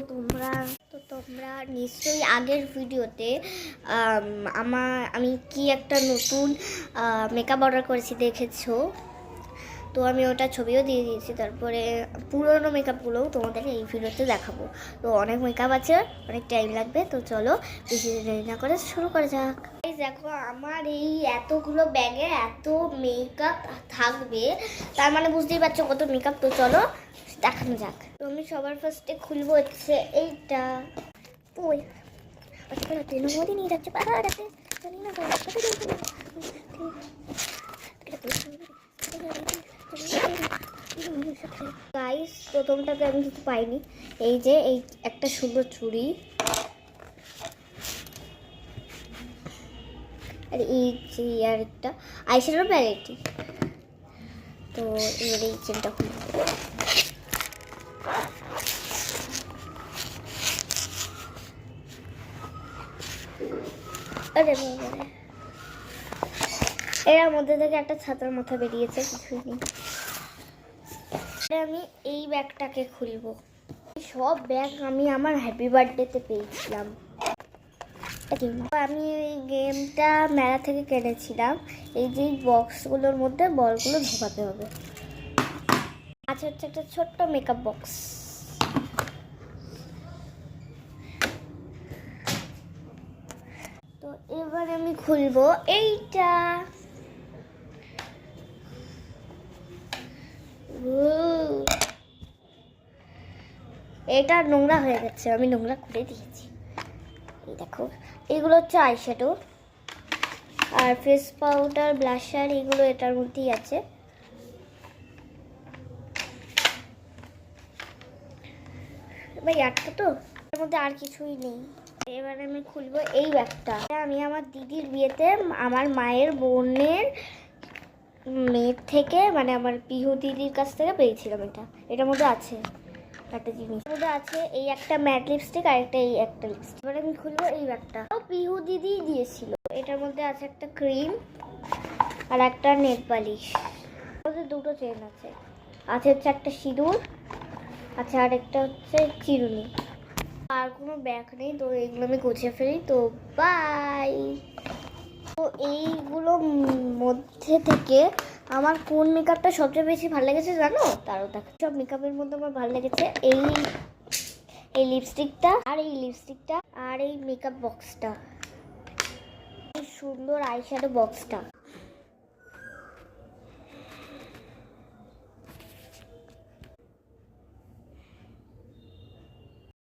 তোমরা নিশ্চয়ই আগের ভিডিওতে আমি কি একটা নতুন মেকআপ অর্ডার করেছি দেখেছো। তো আমি ওটা ছবিও দিয়ে দিয়েছি। তারপরে পুরোনো মেকআপগুলোও তোমাদের এই ভিডিওতে দেখাবো। তো অনেক মেকআপ আছে, অনেক টাইম লাগবে। তো চলো বেশি দেরি না করে শুরু করা যাক। দেখো আমার এই এতগুলো ব্যাগে এত মেকআপ থাকবে, তার মানে বুঝতেই পারছো কত মেকআপ। তো চলো দেখানো যাক। তো আমি সবার ফার্স্টে খুলবো হচ্ছে এইটা। ওই ট্রেনের মধ্যে নিয়ে যাচ্ছে জানি না গাইস, প্রথমটাতে আমি কিছু পাইনি। এই যে এই একটা সুন্দর চুড়ি, আর এই যে আর একটা আইশ্যাডোর প্যালেটটি। তো এবারে এই চেনটা খুলবো। আরে বাবা, এর মধ্যে থেকে একটা ছাতার মাথা বেরিয়েছে, কিছুই নেই। আমি এই ব্যাগটাকে খুলবো। সব ব্যাগ আমি আমার হ্যাপি বার্থডেতে পেয়েছিলাম। আমি এই গেমটা মেলা থেকে কিনেছিলাম। এই যে বক্সগুলোর মধ্যে বলগুলো ঢোকাতে হবে। আচ্ছা, হচ্ছে একটা ছোট্ট মেকআপ বক্স। তো এবার আমি খুলবো এইটা। এটা নোংরা হয়ে গেছে, আমি নোংরা করে দিয়েছি। এই দেখো, এগুলো হচ্ছে আইশ্যাডো আর ফেস পাউডার, ব্লাশার, এগুলো এটার মধ্যেই আছে। ভাই আটটা, তো এর মধ্যে আর কিছুই নেই। এবার আমি খুলবো এই ব্যাগটা। আমি আমার দিদির বিয়েতে আমার মায়ের বোনের মেয়ের থেকে, মানে আমার পিহু দিদির কাছ থেকে পেয়েছিলাম। এটার মধ্যে আছে একটা জিনিস। মধ্যে আছে এই একটা ম্যাট লিপস্টিক আর এই একটা লিপস্টিক। এবার আমি খুলবো এই ব্যাগটা। পিহু দিদি দিয়েছিল। এটার মধ্যে আছে একটা ক্রিম আর একটা নেল পালিশ। মধ্যে দুটো চেন আছে। হচ্ছে একটা সিঁদুর, আচ্ছা, আর একটা হচ্ছে চিরুনি। আর কোনো ব্যাগ নেই। তো এইগুলো আমি গুছিয়ে ফেলি। তো বাই। তো এইগুলোর মধ্যে থেকে আমার কোন মেকআপটা সবচেয়ে বেশি ভালো লেগেছে জানো? তারও দেখো, সব মেকআপের মধ্যে আমার ভালো লেগেছে এই লিপস্টিকটা আর এই মেকআপ বক্সটা, সুন্দর আইশ্যাডো বক্সটা।